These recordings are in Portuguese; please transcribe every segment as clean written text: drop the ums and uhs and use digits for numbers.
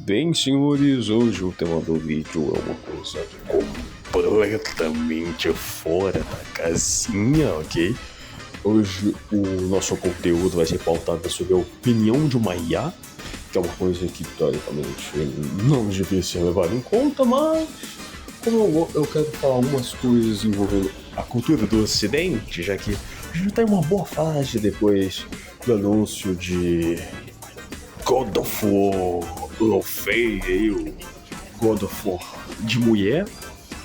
Bem, senhores, hoje o tema do vídeo é uma coisa completamente fora da casinha, ok? Hoje o nosso conteúdo vai ser pautado sobre a opinião de uma IA, que é uma coisa que teoricamente não devia ser levada em conta, mas como eu quero falar algumas coisas envolvendo a cultura do Ocidente, já que a gente tá em uma boa fase depois do anúncio de God of War Lofei, o God of War de mulher,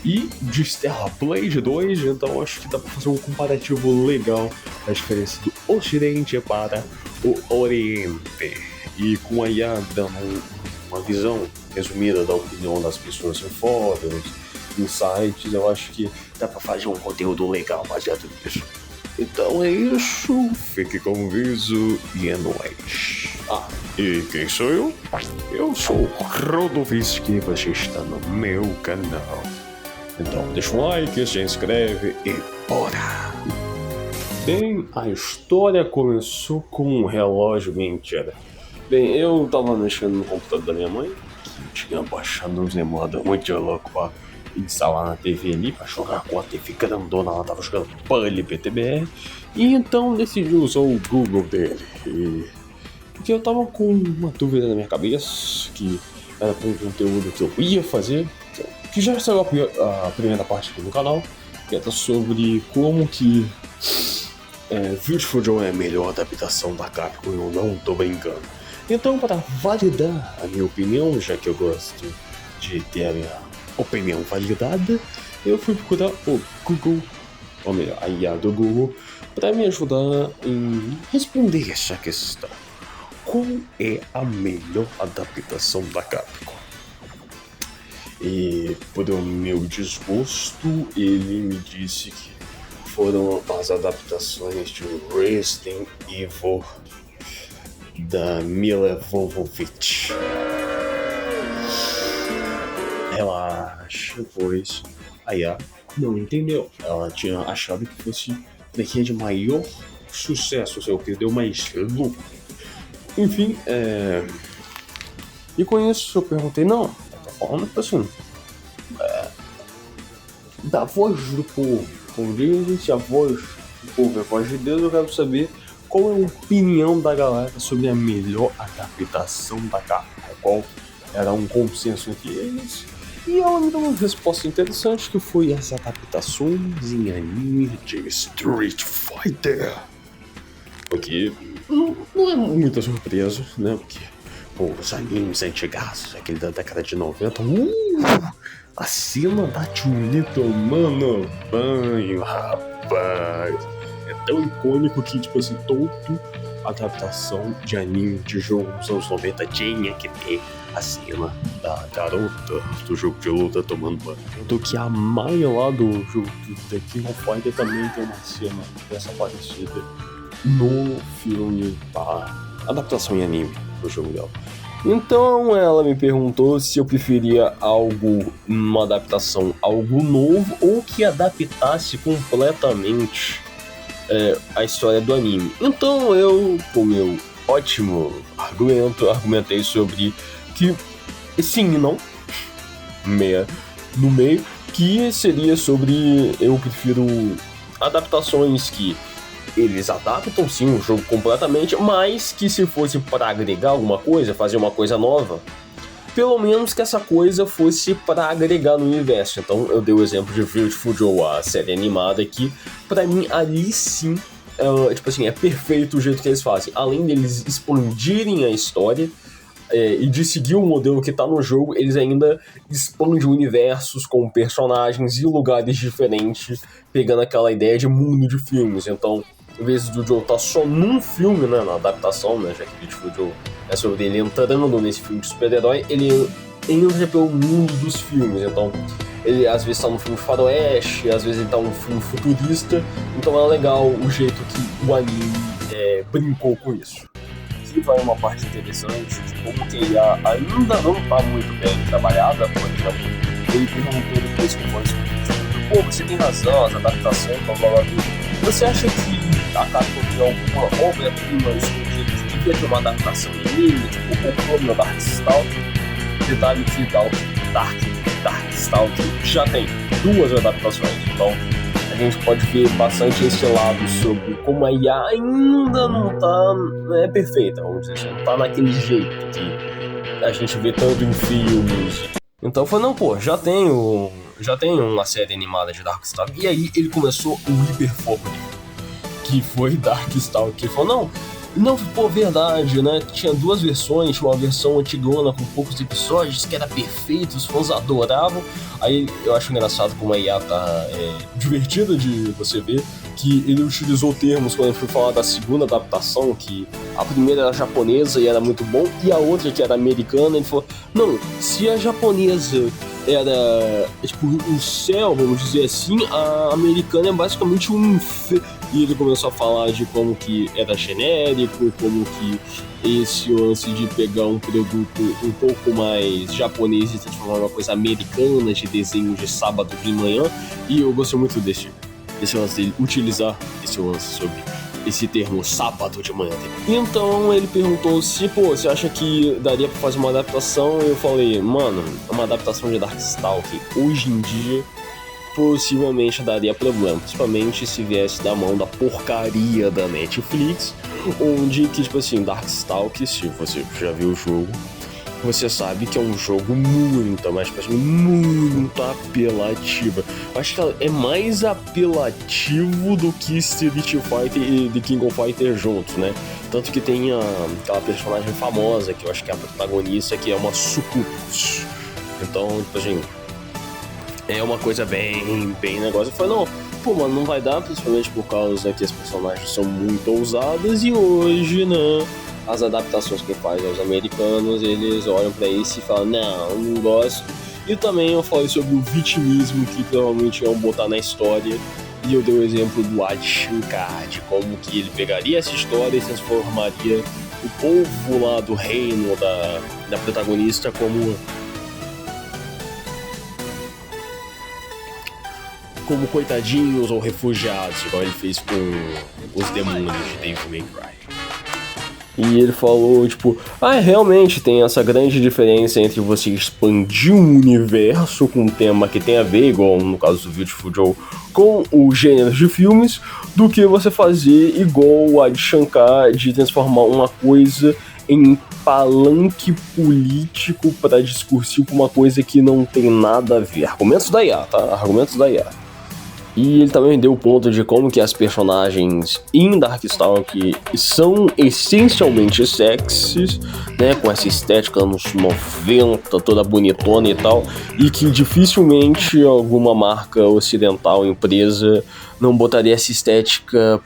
e de Stellar Blade 2, então acho que dá pra fazer um comparativo legal da diferença do Ocidente para o Oriente. E com a IA dando uma visão resumida da opinião das pessoas em fóruns, em sites, eu acho que dá pra fazer um conteúdo legal baseado nisso. Então é isso, fique com o viso e é nóis. E quem sou eu? Eu sou o Rodovisky e você está no meu canal. Então deixa um like, se inscreve e bora! Bem, a história começou com um relógio mentira. Bem, eu tava mexendo no computador da minha mãe, que tinha baixado uns emuladores muito louco pra instalar na TV ali, pra jogar com a TV grandona, ela tava jogando Bully PTBR, e então decidi usar o Google dele. Porque eu tava com uma dúvida na minha cabeça, que era para um conteúdo que eu ia fazer, que já saiu a primeira parte aqui no canal, que era sobre como que Beautiful Joe é a melhor adaptação da Capcom, eu não tô brincando. Então, para validar a minha opinião, já que eu gosto de ter a minha opinião validada, eu fui procurar o Google, ou melhor, a IA do Google, para me ajudar em responder essa questão. Qual é a melhor adaptação da Capcom? E por o meu desgosto, ele me disse que foram as adaptações de Resident Evil da Milla Jovovich. Relaxa, pois a IA não entendeu. Ela tinha achado que fosse daqui de maior sucesso, o que deu mais lucro. Enfim, e com isso eu perguntei, não, eu tô falando assim, da voz do povo, como dizem, se a voz do povo é a voz de Deus, eu quero saber qual é a opinião da galera sobre a melhor adaptação da Capcom, qual era um consenso entre eles, e ela me deu uma resposta interessante, que foi as adaptações em anime de Street Fighter. Porque não é muita surpresa, né? Porque os animes antigaços, aquele da década de 90, a cena da Chun-Li tomando banho, rapaz. É tão icônico que, tipo assim, toda adaptação de anime de jogo dos anos 90 tinha que ter a cena da garota do jogo de luta tomando banho. Do que a Maya lá do jogo do The King of Fighter também tem uma cena dessa parecida no filme, a adaptação em anime do jogo dela. Então ela me perguntou se eu preferia uma adaptação, algo novo, ou que adaptasse completamente a história do anime. Então eu, com meu ótimo argumentei sobre que sim e não, no meio, que seria sobre eu prefiro adaptações que eles adaptam sim o jogo completamente, mas que se fosse para agregar alguma coisa, fazer uma coisa nova, pelo menos que essa coisa fosse para agregar no universo. Então eu dei o exemplo de Beautiful Joe, a série animada, que pra mim ali sim é perfeito o jeito que eles fazem. Além deles expandirem a história e de seguir o modelo que tá no jogo, eles ainda expandem universos com personagens e lugares diferentes, pegando aquela ideia de mundo de filmes. Então, em vez do Joe tá só num filme, né, na adaptação, né, já que Beautiful Joe é sobre ele entrando nesse filme de super-herói, ele entra pelo mundo dos filmes. Então, ele às vezes tá num filme de faroeste, às vezes ele tá num filme futurista. Então é legal o jeito que o anime brincou com isso. Aqui vai uma parte interessante de como que ele ainda não tá muito bem trabalhada. Por exemplo, ele perguntou depois que foi pô, você tem razão, as adaptações, blá blá blá. Você acha que a Capcom tem alguma obra-prima escondida que devia ter uma adaptação em anime, tipo o Chrome Dark Stalker? Vitality Darkstalkers já tem 2 adaptações, então a gente pode ver bastante esse lado sobre como a IA ainda não tá perfeita, vamos dizer assim, não tá naquele jeito que a gente vê tanto em filmes. Então foi, não, pô, já tem uma série animada de Darkstalkers, e aí ele começou o hiperfoco dele, que foi Darkstalkers. Ele falou, não, pô, verdade, né? Tinha 2 versões, tinha uma versão antigona com poucos episódios, que era perfeito, os fãs adoravam. Aí eu acho engraçado como a IA tá divertida de você ver, que ele utilizou termos quando ele foi falar da segunda adaptação, que a primeira era japonesa e era muito bom, e a outra que era americana, ele falou, não, se a japonesa era tipo um céu, vamos dizer assim, a americana é basicamente um inferno. E ele começou a falar de como que era genérico, como que esse lance de pegar um produto um pouco mais japonês e transformar em uma coisa americana, de desenho de sábado de manhã. E eu gostei muito desse lance dele utilizar esse lance sobre esse termo sábado de manhã. Então ele perguntou se, você acha que daria pra fazer uma adaptação? Eu falei, mano, uma adaptação de Darkstalkers hoje em dia possivelmente daria problema, principalmente se viesse da mão da porcaria da Netflix, onde que, tipo assim, Darkstalkers, se você já viu o jogo, você sabe que é um jogo muito, mas tipo assim, muito apelativo. Acho que é mais apelativo do que Street Fighter e The King of Fighters juntos, né? Tanto que tem aquela personagem famosa, que eu acho que é a protagonista, que é uma sucubus. Então, tipo assim, é uma coisa bem negócio. Eu falei, mano, não vai dar, principalmente por causa que as personagens são muito ousadas, e hoje, né, as adaptações que faz aos americanos, eles olham pra isso e falam, não gosto. E também eu falei sobre o vitimismo que provavelmente iam botar na história, e eu dei o exemplo do Adi Shankar, de como que ele pegaria essa história e transformaria o povo lá do reino da protagonista como coitadinhos ou refugiados, igual ele fez com os demônios de Devil May Cry. E ele falou, tipo, realmente tem essa grande diferença entre você expandir um universo com um tema que tem a ver, igual no caso do Beautiful Joe, com o gênero de filmes, do que você fazer igual o Adi Shankar, de transformar uma coisa em palanque político para discursir com uma coisa que não tem nada a ver. Argumentos da IA, tá? Argumentos da IA. E ele também deu o ponto de como que as personagens em Darkstalkers são essencialmente sexys, né, com essa estética nos 90, toda bonitona e tal, e que dificilmente alguma marca ocidental, empresa, não botaria essa estética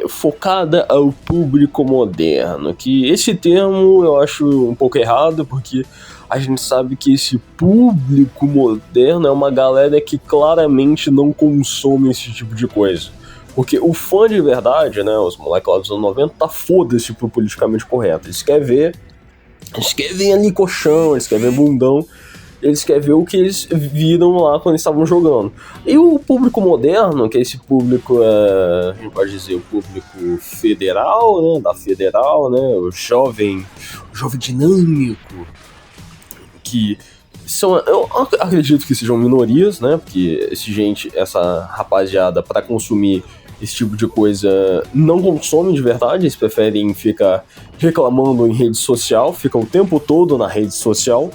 focada ao público moderno. Que esse termo eu acho um pouco errado, porque a gente sabe que esse público moderno é uma galera que claramente não consome esse tipo de coisa. Porque o fã de verdade, né, os moleques lá dos anos 90, tá foda-se pro politicamente correto. Eles querem ver ali colchão, eles querem ver bundão, eles querem ver o que eles viram lá quando eles estavam jogando. E o público moderno, que é esse público, a gente pode dizer, o público federal, né, da federal, né, o jovem dinâmico, que são, eu acredito que sejam minorias, né, porque essa rapaziada, para consumir esse tipo de coisa, não consome de verdade, eles preferem ficar reclamando em rede social, ficam o tempo todo na rede social.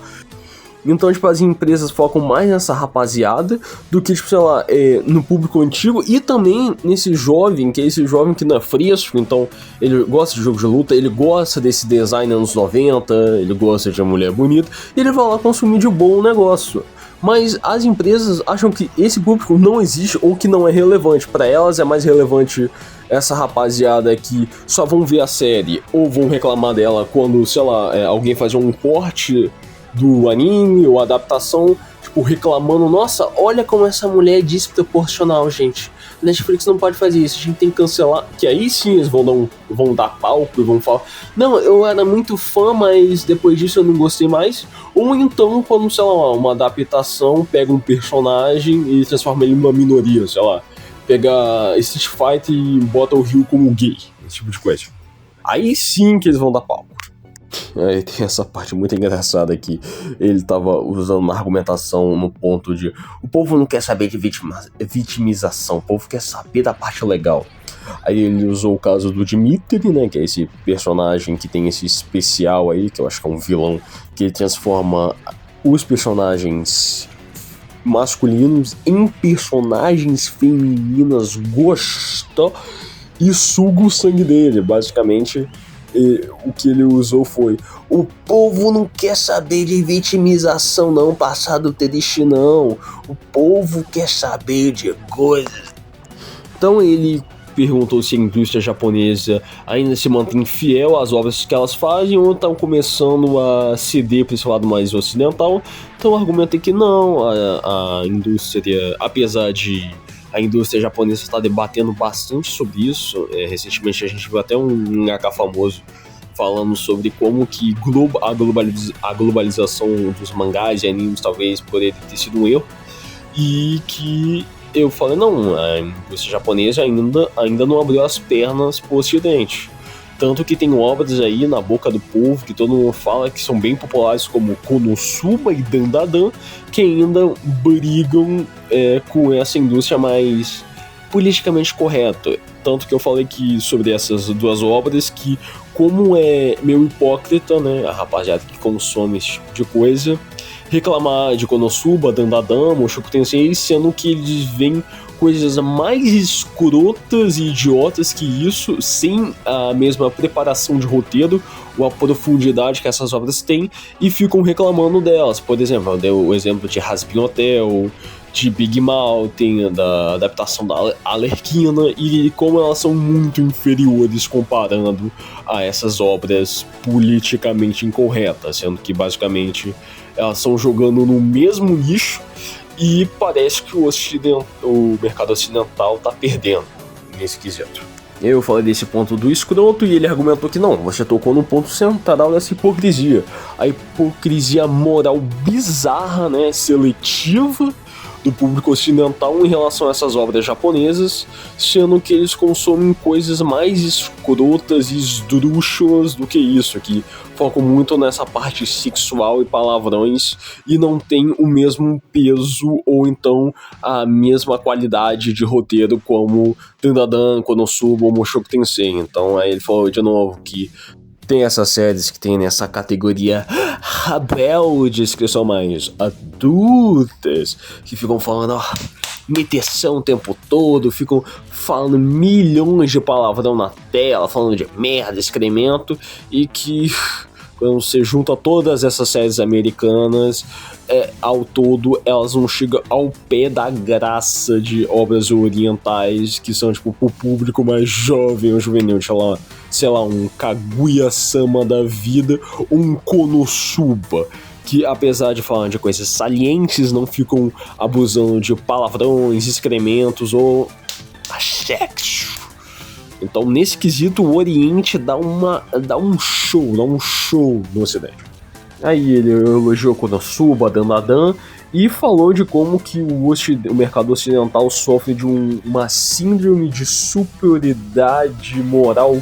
Então, tipo, as empresas focam mais nessa rapaziada do que, tipo, sei lá, no público antigo, e também nesse jovem, que é esse jovem que não é fresco, então ele gosta de jogo de luta, ele gosta desse design anos 90, ele gosta de mulher bonita, e ele vai lá consumir de bom o negócio. Mas as empresas acham que esse público não existe ou que não é relevante. Para elas é mais relevante essa rapaziada que só vão ver a série ou vão reclamar dela quando, sei lá, alguém fazer um corte do anime ou adaptação, tipo, reclamando, nossa, olha como essa mulher é desproporcional, gente. Netflix não pode fazer isso, a gente tem que cancelar. Que aí sim eles vão dar palco e vão falar, não, eu era muito fã, mas depois disso eu não gostei mais. Ou então, quando, sei lá, uma adaptação pega um personagem e transforma ele em uma minoria, sei lá, pega Street Fighter e bota o Ryu como gay, esse tipo de coisa. Aí sim que eles vão dar palco. Aí tem essa parte muito engraçada aqui. Ele tava usando uma argumentação no ponto de: o povo não quer saber de vitimização, o povo quer saber da parte legal. Aí ele usou o caso do Dmitri, né, que é esse personagem que tem esse especial aí, que eu acho que é um vilão, que ele transforma os personagens masculinos em personagens femininas, gosta e suga o sangue dele. Basicamente, o que ele usou foi: o povo não quer saber de vitimização não, passado triste não, o povo quer saber de coisas. Então ele perguntou se a indústria japonesa ainda se mantém fiel às obras que elas fazem ou estão começando a ceder para esse lado mais ocidental. Então o argumento é que não, a indústria, apesar de a indústria japonesa estar debatendo bastante sobre isso, recentemente a gente viu até um HK famoso falando sobre como que a globalização dos mangás e animes talvez poderia ter sido um erro, e que eu falei, não, a indústria japonesa ainda não abriu as pernas pro ocidente. Tanto que tem obras aí na boca do povo que todo mundo fala que são bem populares, como Konosuba e Dandadan, que ainda brigam com essa indústria mais politicamente correta. Tanto que eu falei que sobre essas duas obras, que como é meio hipócrita, né, a rapaziada que consome esse tipo de coisa, reclamar de Konosuba, Dandadan, Mushoku Tensei, sendo que eles veem coisas mais escrotas e idiotas que isso, sem a mesma preparação de roteiro ou a profundidade que essas obras têm, e ficam reclamando delas. Por exemplo, eu dei o exemplo de Hazbin Hotel, de Big Mountain, da adaptação da Arlequina, e como elas são muito inferiores comparando a essas obras politicamente incorretas, sendo que basicamente elas estão jogando no mesmo nicho, e parece que o mercado ocidental tá perdendo nesse quesito. Eu falei desse ponto do escroto e ele argumentou que não, você tocou no ponto central dessa hipocrisia. A hipocrisia moral bizarra, né, seletiva do público ocidental em relação a essas obras japonesas, sendo que eles consomem coisas mais escrotas e esdrúxulas do que isso, que focam muito nessa parte sexual e palavrões e não tem o mesmo peso ou então a mesma qualidade de roteiro como Dandadan, Konosuba ou Mushoku Tensei. Então aí ele falou de novo que tem essas séries que tem nessa categoria rebeldes, que são mais adultas, que ficam falando meteção o tempo todo, ficam falando milhões de palavrão na tela, falando de merda, excremento, e que quando você junta todas essas séries americanas, ao todo elas não chegam ao pé da graça de obras orientais que são tipo pro público mais jovem ou juvenil, sei lá, um Kaguya-sama da vida, ou um Konosuba, que apesar de falar de coisas salientes, não ficam abusando de palavrões, excrementos ou sexo. Então, nesse quesito, o Oriente dá um show no Ocidente. Aí ele elogiou Konosuba, Dandadan, e falou de como que o mercado ocidental sofre de uma síndrome de superioridade moral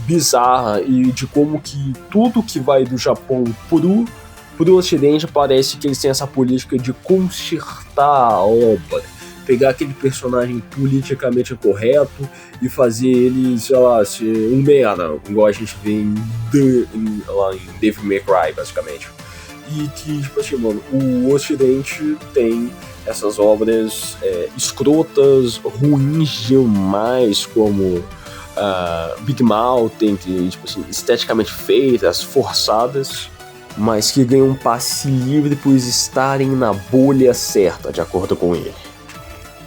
bizarra, e de como que tudo que vai do Japão pro Ocidente parece que eles têm essa política de consertar a obra, pegar aquele personagem politicamente correto e fazer ele, sei lá, ser um merda, igual a gente vê lá em Devil May Cry, basicamente. E que, tipo assim, mano, o Ocidente tem essas obras escrotas, ruins demais, como Big Mountain, que, tipo assim, esteticamente feitas, forçadas, mas que ganham um passe livre por estarem na bolha certa, de acordo com ele.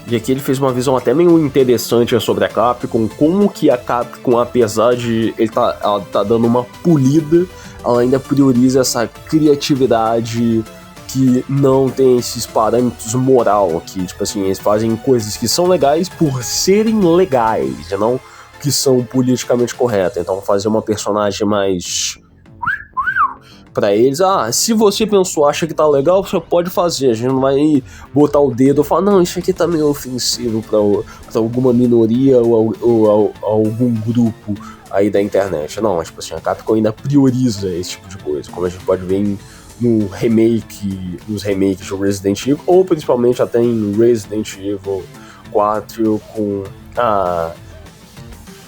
E aqui ele fez uma visão até meio interessante sobre a Capcom, como que a Capcom, apesar de ela tá dando uma polida, ela ainda prioriza essa criatividade que não tem esses parâmetros moral, que, tipo assim, eles fazem coisas que são legais por serem legais, e não que são politicamente corretas. Então fazer uma personagem mais... pra eles, se você pensou, acha que tá legal, você pode fazer, a gente não vai botar o dedo e falar, não, isso aqui tá meio ofensivo pra alguma minoria ou algum grupo aí da internet. Não, mas tipo assim, a Capcom ainda prioriza esse tipo de coisa, como a gente pode ver nos remakes de Resident Evil, ou principalmente até em Resident Evil 4 com a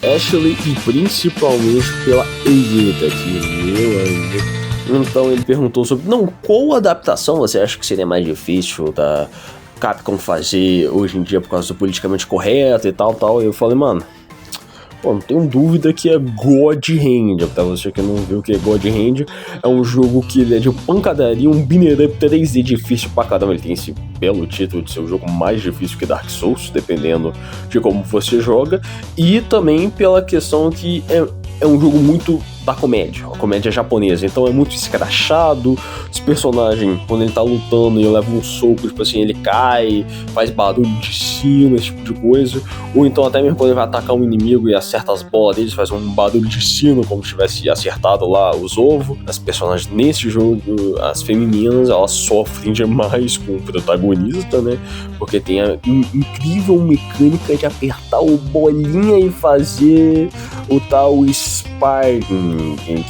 Ashley e principalmente pela Ada, que meu amigo. Então ele perguntou sobre, qual adaptação você acha que seria mais difícil da Capcom fazer hoje em dia por causa do politicamente correto e tal. E eu falei, mano, não tenho dúvida que é God Hand. Pra você que não viu o que é God Hand, é um jogo que ele é de pancadaria, um binner up 3D difícil pra caramba. Ele tem esse belo título de ser o jogo mais difícil que Dark Souls, dependendo de como você joga. E também pela questão que é um jogo muito da comédia, a comédia japonesa, então é muito escrachado, os personagens, quando ele tá lutando e leva um soco, tipo assim, ele cai, faz barulho de sino, esse tipo de coisa, ou então até mesmo quando ele vai atacar um inimigo e acerta as bolas deles, faz um barulho de sino, como se tivesse acertado lá os ovos. As personagens nesse jogo, as femininas, elas sofrem demais com o protagonista, né, porque tem a incrível mecânica de apertar o bolinha e fazer o tal sparring,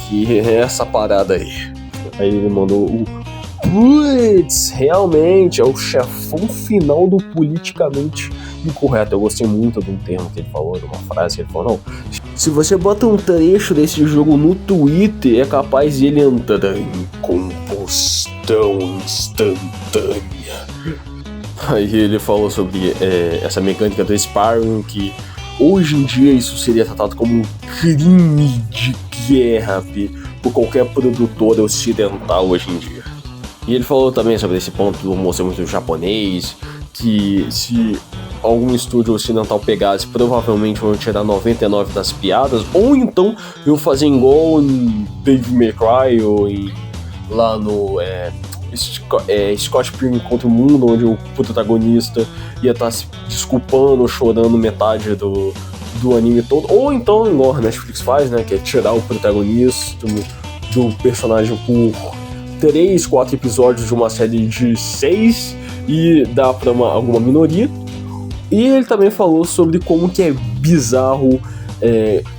que é essa parada aí. Aí ele mandou o putz, realmente é o chefão final do politicamente incorreto. Eu gostei muito de um termo que ele falou, de uma frase que ele falou, se você bota um trecho desse jogo no Twitter, é capaz de ele entrar em combustão instantânea. Aí ele falou sobre essa mecânica do sparring, que hoje em dia isso seria tratado como um crime de guerra por qualquer produtor ocidental hoje em dia. E ele falou também sobre esse ponto do humor ser muito japonês, que se algum estúdio ocidental pegasse, provavelmente vão tirar 99 das piadas, ou então iam fazer igual em Devil May Cry, ou lá no Scott Pilgrim contra o Mundo, onde o protagonista ia estar se desculpando, chorando metade do anime todo, ou então igual a Netflix faz, né, que é tirar o protagonista do personagem por 3, 4 episódios de uma série de 6 e dar pra alguma minoria. E ele também falou sobre como que é bizarro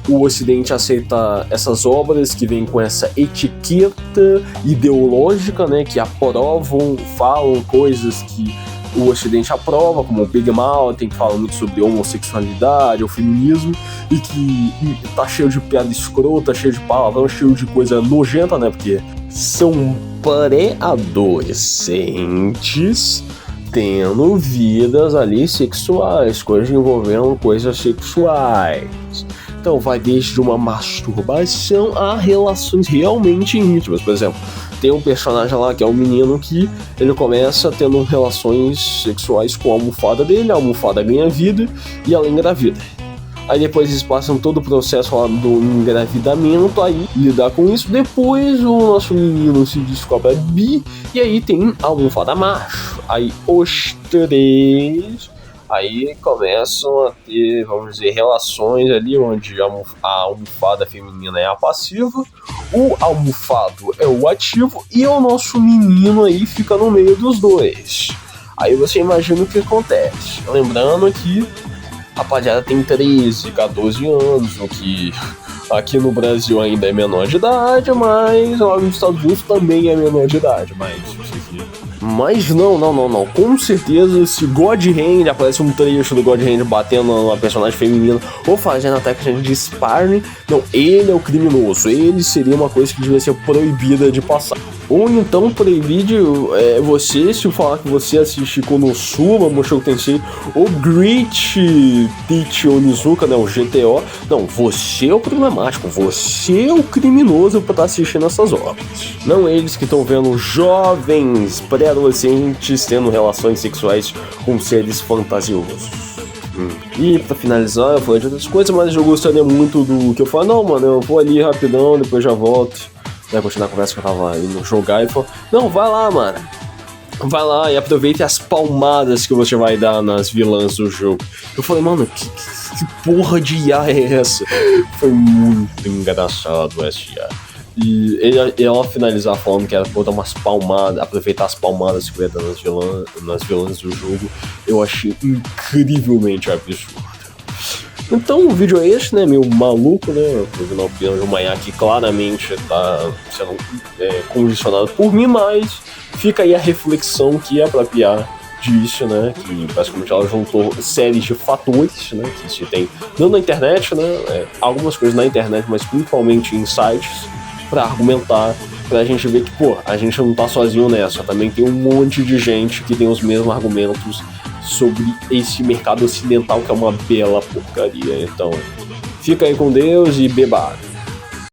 o Ocidente aceitar essas obras que vêm com essa etiqueta ideológica, né, que aprovam, falam coisas que o Ocidente aprova, como o Big Mountain, que fala muito sobre homossexualidade, o feminismo, e que tá cheio de piada escrota, cheio de palavrão, cheio de coisa nojenta, né, porque são pré-adolescentes tendo vidas ali sexuais, coisas envolvendo coisas sexuais. Então vai desde uma masturbação a relações realmente íntimas. Por exemplo, tem um personagem lá que é um menino que ele começa tendo relações sexuais com a almofada dele, a almofada ganha vida e ela engravida. Aí depois eles passam todo o processo lá do engravidamento, aí lidar com isso. Depois o nosso menino se descobre bi e aí tem a almofada macho. Aí os três aí começam a ter, vamos dizer, relações ali onde a almofada feminina é a passiva, o almofado é o ativo e o nosso menino aí fica no meio dos dois. Aí você imagina o que acontece. Lembrando que a rapaziada tem 13, 14 anos, o que aqui no Brasil ainda é menor de idade, mas lá nos Estados Unidos também é menor de idade, mas não, com certeza se God Hand, aparece um trecho do God Hand batendo numa personagem feminina ou fazendo técnica de sparring, não, ele é o criminoso, ele seria uma coisa que devia ser proibida de passar. Ou então proibir de você, se falar que você assiste Konosuba, Mushoku Tensei, ou Great Teach Onizuka, né, o GTO, não, você é o problemático, você é o criminoso pra estar assistindo essas obras. Não eles que estão vendo jovens pré-adolescentes tendo relações sexuais com seres fantasiosos. E pra finalizar, eu falei de outras coisas, mas eu gostaria muito do que eu falo, não, mano, eu vou ali rapidão, depois já volto. Continuar a conversa que eu tava indo jogar e falou, não, vai lá, mano. Vai lá e aproveite as palmadas que você vai dar nas vilãs do jogo. Eu falei, mano, que porra de IA é essa? Foi muito engraçado essa IA. E ela finalizar falando que era pra dar umas palmadas, aproveitar as palmadas que eu ia dar nas vilãs do jogo, eu achei incrivelmente absurdo. Então o vídeo é esse, né, meio maluco, né, na opinião de um manhã que claramente tá sendo condicionado por mim, mas fica aí a reflexão que a própria disse, né, que basicamente ela juntou séries de fatores, né, que se tem não na internet, né, algumas coisas na internet, mas principalmente em sites, pra argumentar, pra gente ver que, pô, a gente não tá sozinho nessa, também tem um monte de gente que tem os mesmos argumentos sobre esse mercado ocidental que é uma bela porcaria. Então, fica aí com Deus e beba água.